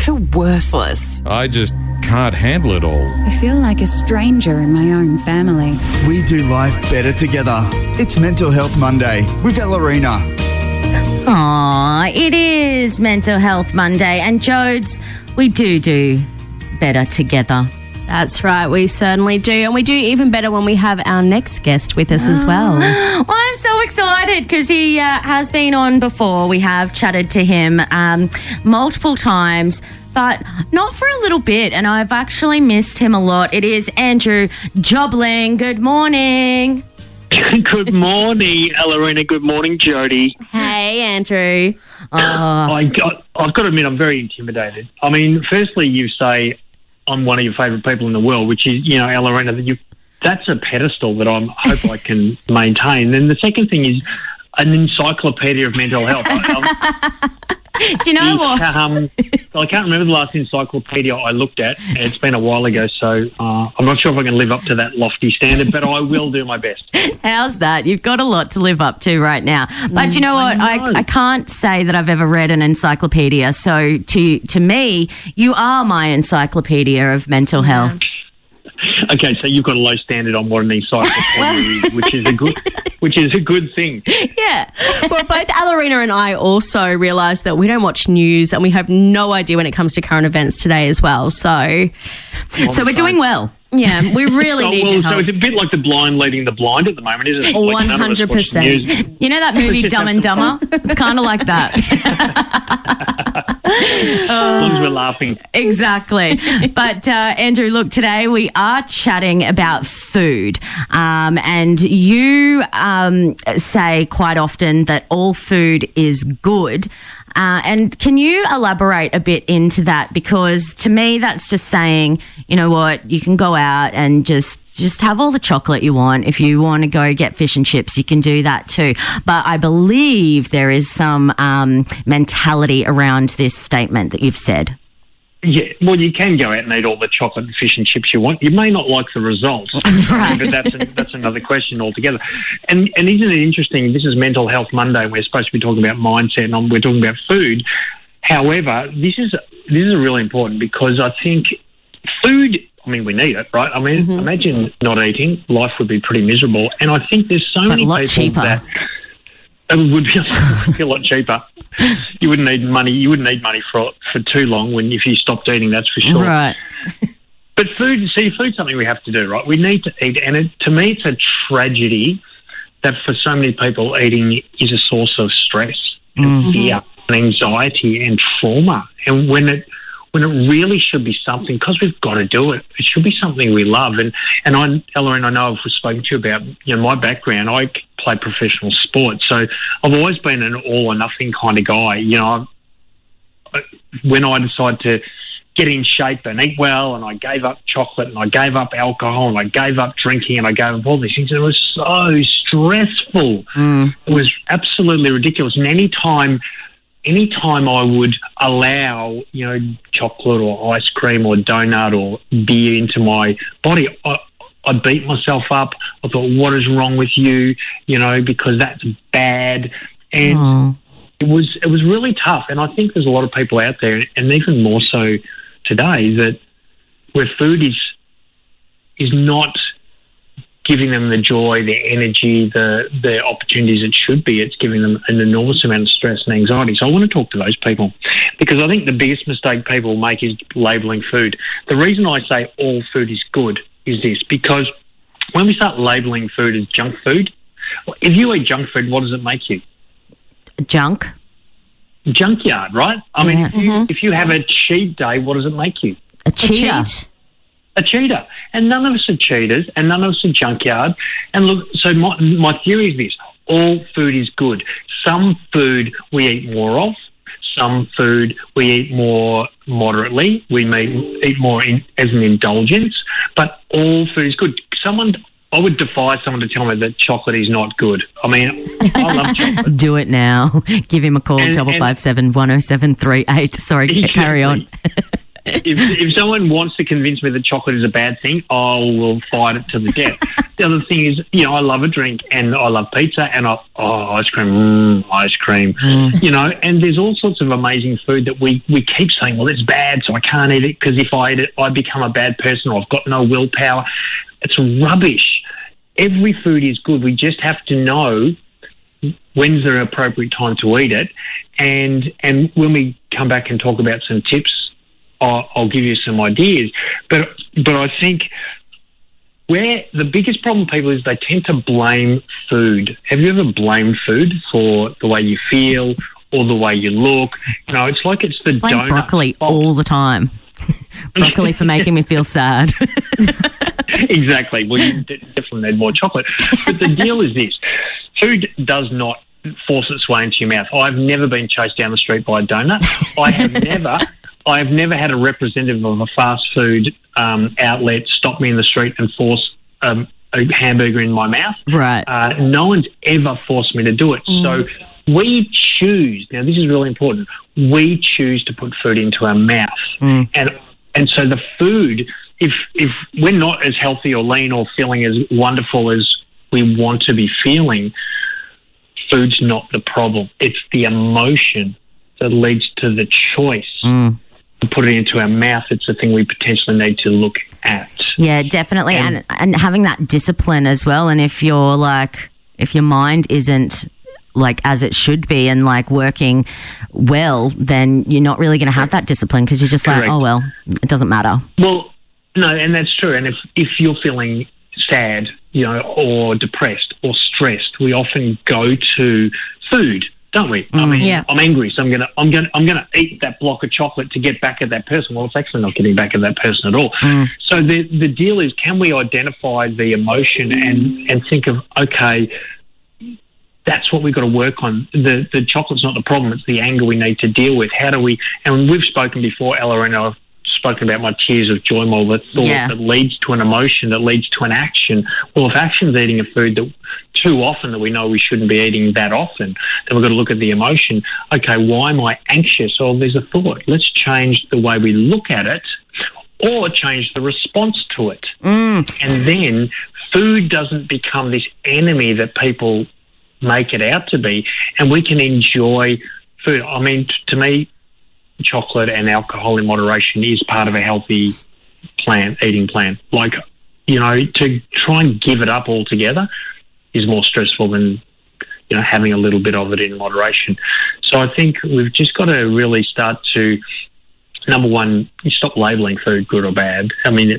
feel worthless. I just can't handle it all. I feel like a stranger in my own family. We do life better together. It's Mental Health Monday with Elerrina. Aw, it is Mental Health Monday. And Jodes, we do better together. That's right, we certainly do. And we do even better when we have our next guest with us as well. Well, I'm so excited because he has been on before. We have chatted to him multiple times, but not for a little bit. And I've actually missed him a lot. It is Andrew Jobling. Good morning. Good morning, Elerrina. Good morning, Jodie. Hey, Andrew. I've got to admit, I'm very intimidated. I mean, firstly, you say I'm one of your favourite people in the world, which is, Elerrina, that's a pedestal that I hope I can maintain. Then the second thing is an encyclopedia of mental health. Do you know what? I can't remember the last encyclopedia I looked at. It's been a while ago, so I'm not sure if I can live up to that lofty standard, but I will do my best. How's that? You've got a lot to live up to right now. But you know what? I can't say that I've ever read an encyclopedia. So to me, you are my encyclopedia of mental health. Okay, so you've got a low standard on what an encyclopedia is, which is a good thing. Yeah. Well, both Elerrina and I also realise that we don't watch news and we have no idea when it comes to current events today as well. So we're doing well. Yeah, we really need your help. So it's a bit like the blind leading the blind at the moment, isn't it? 100%. You know that movie Dumb and Dumber? It's kind of like that. As long as we're laughing. Exactly. But Andrew, look, today we are chatting about food. And you say quite often that all food is good. And can you elaborate a bit into that? Because to me, that's just saying, you know what, you can go out and just have all the chocolate you want. If you want to go get fish and chips, you can do that too. But I believe there is some mentality around this statement that you've said. Yeah, well, you can go out and eat all the chocolate and fish and chips you want. You may not like the results, right. But that's another question altogether. And isn't it interesting? This is Mental Health Monday. We're supposed to be talking about mindset, and we're talking about food. However, this is really important because I think food. I mean, we need it, right? I mean, Imagine not eating; life would be pretty miserable. And I think there's so many people cheaper. that. It would be a lot cheaper. You wouldn't need money. You wouldn't need money for too long if you stopped eating. That's for sure. Right. But food's something we have to do, right? We need to eat, and to me, it's a tragedy that for so many people, eating is a source of stress, and fear, and anxiety, and trauma. And when it really should be something, because we've got to do it, it should be something we love. And Elerrina, I know I've spoken to you about my background. I play professional sport, so I've always been an all or nothing kind of guy. When I decided to get in shape and eat well, and I gave up chocolate, and I gave up alcohol, and I gave up drinking, and I gave up all these things, and it was so stressful. It was absolutely ridiculous. And anytime I would allow, chocolate or ice cream or donut or beer into my body, I beat myself up. I thought, what is wrong with you? Because that's bad. And it was really tough. And I think there's a lot of people out there, and even more so today, that where food is not giving them the joy, the energy, the opportunities it should be. It's giving them an enormous amount of stress and anxiety. So I want to talk to those people, because I think the biggest mistake people make is labelling food. The reason I say all food is good is this, because when we start labelling food as junk food, if you eat junk food, what does it make you? Junk? Junkyard, right? I mean, if you have a cheat day, what does it make you? A cheat. A cheater. And none of us are cheaters, and none of us are junkyard. And look, so my theory is this: all food is good. Some food we eat more of. Some food we eat more moderately. We may eat more as an indulgence, but all food is good. I would defy someone to tell me that chocolate is not good. I mean, I love chocolate. Do it now. Give him a call, 557 10738. Sorry, carry on. if someone wants to convince me that chocolate is a bad thing, I will fight it to the death. The other thing is, I love a drink and I love pizza and ice cream, and there's all sorts of amazing food that we keep saying, well, it's bad, so I can't eat it because if I eat it, I become a bad person or I've got no willpower. It's rubbish. Every food is good. We just have to know when's the appropriate time to eat it. And when we come back and talk about some tips, I'll give you some ideas. But I think where the biggest problem with people is they tend to blame food. Have you ever blamed food for the way you feel or the way you look? It's like it's the Blame donut broccoli fault. all the time. Broccoli for making me feel sad. Exactly. Well, you definitely need more chocolate. But the deal is this. Food does not force its way into your mouth. I've never been chased down the street by a donut. I have never had a representative of a fast food outlet stop me in the street and force a hamburger in my mouth. Right. No one's ever forced me to do it. So we choose. Now, this is really important. We choose to put food into our mouth. And so the food, if we're not as healthy or lean or feeling as wonderful as we want to be feeling, food's not the problem. It's the emotion that leads to the choice to put it into our mouth. It's the thing we potentially need to look at. Yeah, definitely. And having that discipline as well. And if your mind isn't like as it should be and like working well, then you're not really going to have that discipline because you're just like, Correct. oh, well, it doesn't matter. Well, no, and that's true. And if you're feeling sad, or depressed or stressed, we often go to food, don't we? I mean, yeah. I'm angry, so I'm gonna eat that block of chocolate to get back at that person. Well, it's actually not getting back at that person at all. So the deal is, can we identify the emotion and think of, okay, that's what we've got to work on. The chocolate's not the problem; it's the anger we need to deal with. How do we? And we've spoken before, Elerrina. I've spoken about my tears of joy, more the thought that leads to an emotion, that leads to an action. Well, if action's eating a food that too often that we know we shouldn't be eating that often, then we've got to look at the emotion. Okay, why am I anxious? Oh, there's a thought. Let's change the way we look at it or change the response to it. And then food doesn't become this enemy that people make it out to be, and we can enjoy food. I mean, to me, chocolate and alcohol in moderation is part of a healthy eating plan. Like, to try and give it up altogether is more stressful than, having a little bit of it in moderation. So I think we've just got to really start to, number one, you stop labelling food good or bad. I mean,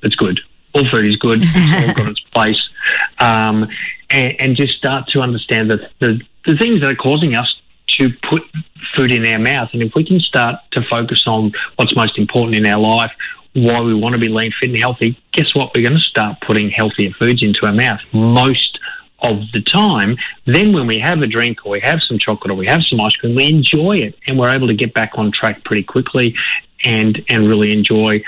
it's good. All food is good. It's all got its place. And just start to understand that the things that are causing us to put food in our mouth. And if we can start to focus on what's most important in our life, why we want to be lean, fit and healthy, guess what? We're going to start putting healthier foods into our mouth most of the time. Then when we have a drink or we have some chocolate or we have some ice cream, we enjoy it and we're able to get back on track pretty quickly and really enjoy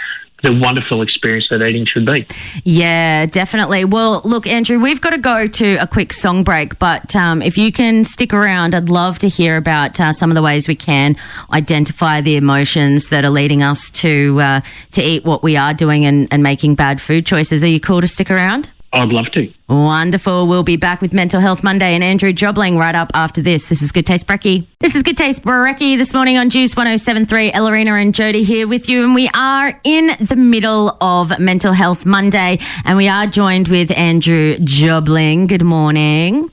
the wonderful experience that eating should be. Yeah, definitely. Well, look, Andrew, we've got to go to a quick song break, but if you can stick around, I'd love to hear about some of the ways we can identify the emotions that are leading us to eat what we are doing and making bad food choices. Are you cool to stick around? I'd love to. Wonderful. We'll be back with Mental Health Monday and Andrew Jobling right up after this. This is Good Taste Brekkie. This is Good Taste Brekkie this morning on Juice 107.3. Elerrina and Jodie here with you, and we are in the middle of Mental Health Monday, and we are joined with Andrew Jobling. Good morning.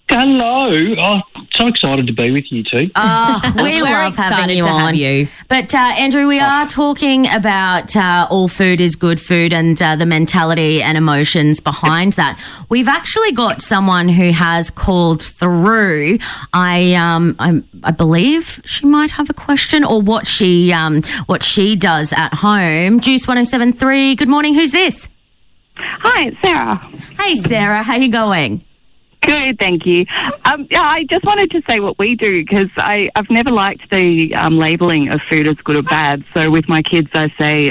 Hello. Oh, so excited to be with you two. Oh, we love having you on. But Andrew, we are talking about all food is good food and the mentality and emotions behind that. We've actually got someone who has called through. I believe she might have a question or what she does at home. Juice 107.3. Good morning. Who's this? Hi, it's Sarah. Hey, Sarah. How you going? Good, thank you. I just wanted to say what we do because I've never liked the labelling of food as good or bad. So with my kids, I say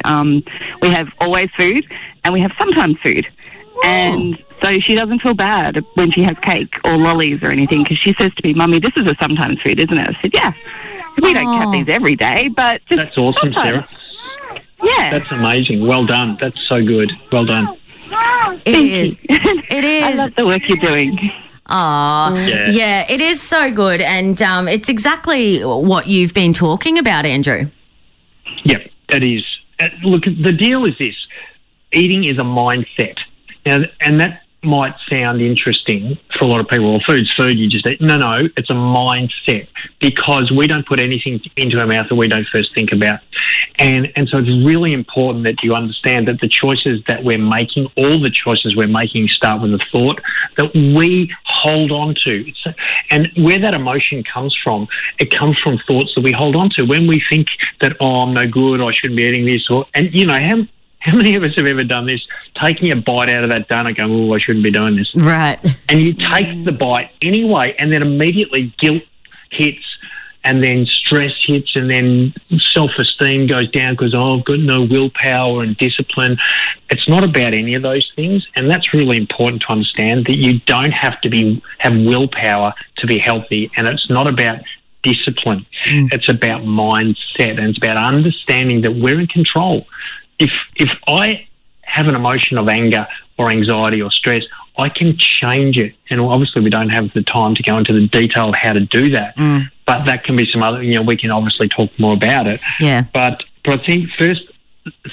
we have always food and we have sometimes food. Whoa. And so she doesn't feel bad when she has cake or lollies or anything because she says to me, Mummy, this is a sometimes food, isn't it? I said, yeah. We don't have these every day, but just that's awesome, sometimes. Sarah. That's amazing. Well done. That's so good. Well done. It is. It is. I love the work you're doing. Oh, yeah, it is so good. And it's exactly what you've been talking about, Andrew. Yep, that is. Look, the deal is this. Eating is a mindset. Now, and that might sound interesting for a lot of people. Well, food's food, you just eat. No, it's a mindset, because we don't put anything into our mouth that we don't first think about. And so it's really important that you understand that the choices that we're making, all the choices we're making, start with a thought that we hold on to. And where that emotion comes from, it comes from thoughts that we hold on to. When we think that, I'm no good, I shouldn't be eating this, how many of us have ever done this, taking a bite out of that donut going, I shouldn't be doing this. Right. And you take the bite anyway, and then immediately guilt hits, and then stress hits, and then self-esteem goes down because, I've got no willpower and discipline. It's not about any of those things, and that's really important to understand, that you don't have to have willpower to be healthy, and it's not about discipline. It's about mindset, and it's about understanding that we're in control. If I have an emotion of anger or anxiety or stress, I can change it. And obviously we don't have the time to go into the detail of how to do that. But that can be some other, we can obviously talk more about it. Yeah. But I think first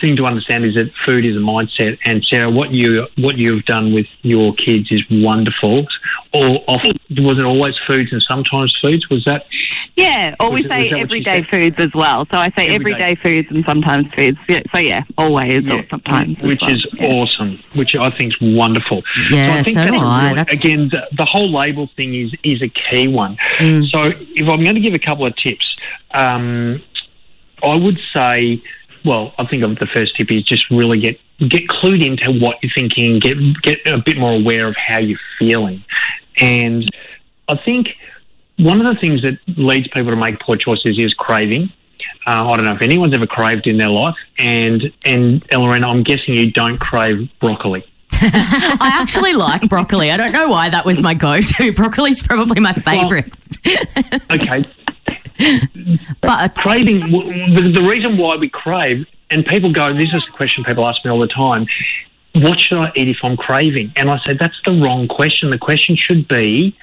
thing to understand is that food is a mindset. And Sarah, what you've done with your kids is wonderful. Or often, was it always foods and sometimes foods? Was that? Yeah, or we say everyday foods as well. So I say everyday foods and sometimes foods. Yeah, so always or sometimes. Which is awesome, which I think is wonderful. Yeah, so I think again, the whole label thing is a key one. So if I'm going to give a couple of tips, I would say, I think the first tip is just really get clued into what you're thinking, get a bit more aware of how you're feeling. And I think one of the things that leads people to make poor choices is craving. I don't know if anyone's ever craved in their life. And Elerrina, I'm guessing you don't crave broccoli. I actually like broccoli. I don't know why that was my go-to. Broccoli's probably my favourite. Okay. But craving, the reason why we crave, and people go, this is a question people ask me all the time, what should I eat if I'm craving? And I say, that's the wrong question. The question should be,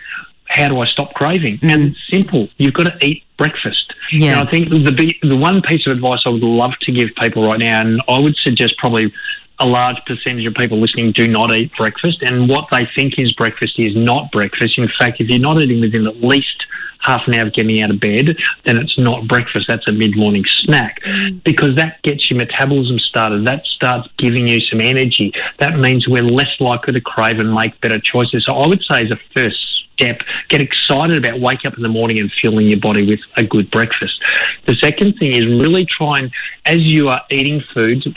how do I stop craving? And it's simple. You've got to eat breakfast. Yeah. And I think the one piece of advice I would love to give people right now, and I would suggest probably a large percentage of people listening do not eat breakfast, and what they think is breakfast is not breakfast. In fact, if you're not eating within at least half an hour of getting out of bed, then it's not breakfast. That's a mid-morning snack, because that gets your metabolism started. That starts giving you some energy. That means we're less likely to crave and make better choices. So I would say as a first step, get excited about wake up in the morning and filling your body with a good breakfast. The second thing is really try and, as you are eating foods,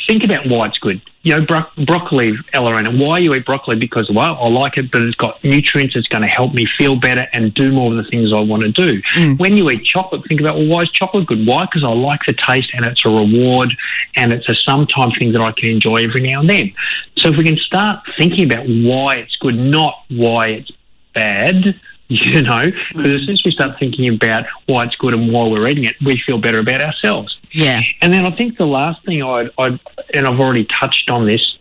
think about why it's good. Broccoli, Elerrina, why you eat broccoli? Because, I like it, but it's got nutrients. It's going to help me feel better and do more of the things I want to do. When you eat chocolate, think about, why is chocolate good? Why? Because I like the taste, and it's a reward, and it's a sometime thing that I can enjoy every now and then. So if we can start thinking about why it's good, not why it's bad, because as soon as we start thinking about why it's good and why we're eating it, we feel better about ourselves. Yeah. And then I think the last thing and I've already touched on this,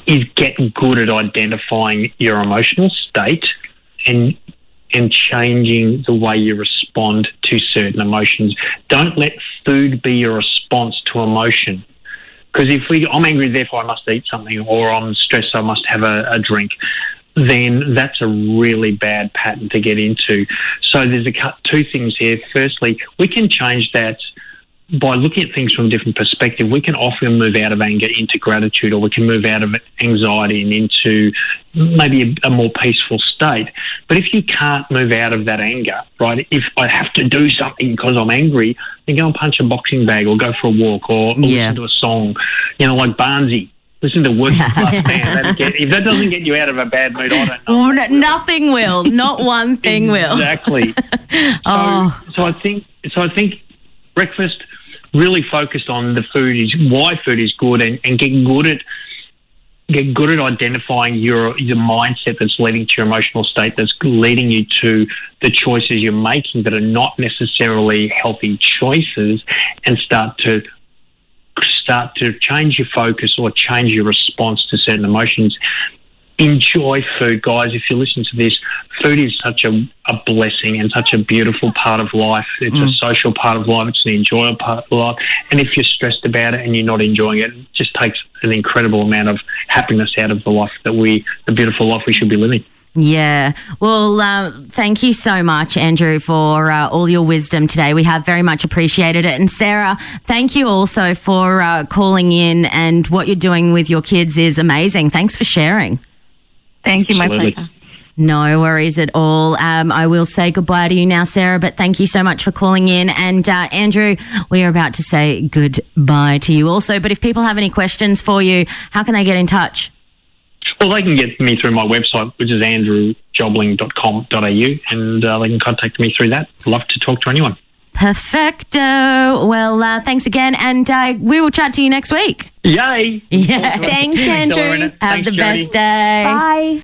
is get good at identifying your emotional state and changing the way you respond to certain emotions. Don't let food be your response to emotion. Because I'm angry, therefore I must eat something, or I'm stressed, so I must have a drink, then that's a really bad pattern to get into. So there's two things here. Firstly, we can change that by looking at things from a different perspective. We can often move out of anger into gratitude, or we can move out of anxiety and into maybe a more peaceful state. But if you can't move out of that anger, right, if I have to do something because I'm angry, then go and punch a boxing bag or go for a walk or listen to a song, like Barnsey. Listen to Working Class Band. If that doesn't get you out of a bad mood, I don't know. Nothing will. Not one thing will. Exactly. So I think breakfast, really focused on the food, is why food is good, and get good at identifying your mindset that's leading to your emotional state, that's leading you to the choices you're making that are not necessarily healthy choices, and start to start to change your focus or change your response to certain emotions. Enjoy food, guys. If you listen to this, food is such a blessing and such a beautiful part of life. It's a social part of life. It's an enjoyable part of life. And if you're stressed about it and you're not enjoying it, it just takes an incredible amount of happiness out of the life the beautiful life we should be living. Yeah. Well, thank you so much, Andrew, for all your wisdom today. We have very much appreciated it. And Sarah, thank you also for calling in, and what you're doing with your kids is amazing. Thanks for sharing. Thank you, my Absolutely. pleasure. No worries at all. I will say goodbye to you now, Sarah, but thank you so much for calling in. And Andrew, we are about to say goodbye to you also. But if people have any questions for you, how can they get in touch? Well, they can get me through my website, which is andrewjobling.com.au, and they can contact me through that. Love to talk to anyone. Perfecto. Well, thanks again, and we will chat to you next week. Yay! Yeah. Thanks, Andrew. Have Thanks, the Jodie. best day. Bye.